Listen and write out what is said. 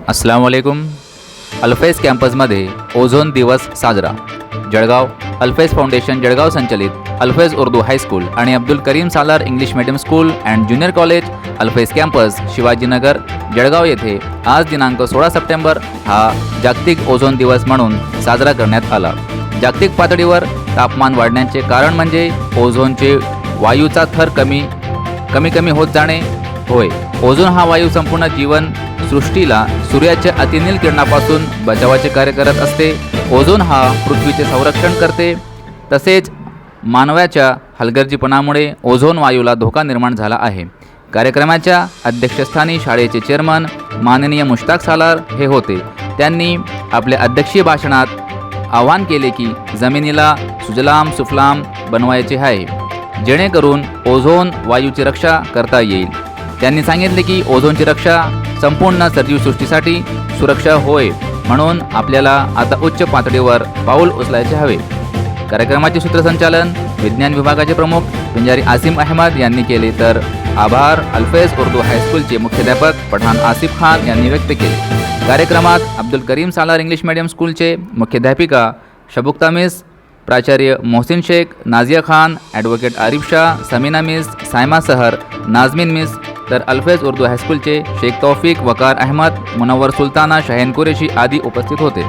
अस्सलाम वालेकुम. अल्फैज कॅम्पसमध्ये ओझोन दिवस साजरा. जळगाव अल्फैज फाउंडेशन जळगाव संचलित अल्फैज उर्दू हायस्कूल आणि Abdul Karim Salar English medium school and junior college Alfaiz campus Shivajinagar Jalgaon येथे आज दिनांक 16 सप्टेंबर हा जागतिक ओझोन दिवस म्हणून साजरा करण्यात आला. जागतिक पातळीवर तापमान वाढण्याचे कारण म्हणजे ओझोनचे वायूचा थर कमी होत जाणे होय. ओझोन हा वायू संपूर्ण जीवन सृष्टीला सूर्याच्या अतिनील किरणापासून बचावाचे कार्य करत असते. ओझोन हा पृथ्वीचे संरक्षण करते. तसेच मानवाच्या हलगर्जीपणामुळे ओझोन वायूला धोका निर्माण झाला आहे. कार्यक्रमाच्या अध्यक्षस्थानी शाळेचे चेअरमन माननीय मुश्ताक सालार हे होते. त्यांनी आपल्या अध्यक्षीय भाषणात आवाहन केले की जमिनीला सुजलाम सुफलाम बनवायचे आहे, जेणेकरून ओझोन वायूची रक्षा करता येईल. त्यांनी सांगितले की ओझोनची रक्षा संपूर्ण सजीव सृष्टीसाठी सुरक्षा होय, म्हणून आपल्याला आता उच्च पातळीवर पाऊल उचलायचे हवे. कार्यक्रमाचे सूत्रसंचालन विज्ञान विभागाचे प्रमुख पिंजारी आसिम अहमद यांनी केले, तर आभार अल्फैज उर्दू हायस्कूलचे मुख्याध्यापक पठाण आसिफ खान यांनी व्यक्त केले. कार्यक्रमात अब्दुल करीम सालार इंग्लिश मीडियम स्कूलचे मुख्याध्यापिका शबुक्ता मिस, प्राचार्य मोहसिन शेख, नाझिया खान, ॲडव्होकेट आरिफ शाह, समीना मिस, सायमा सहर, नाजमीन मिस, तर अल्फैज उर्दू हायस्कूलचे शेख तौफिक, वकार अहमद, मुनव्वर सुलताना, शाहीन कुरेशी आदी उपस्थित होते.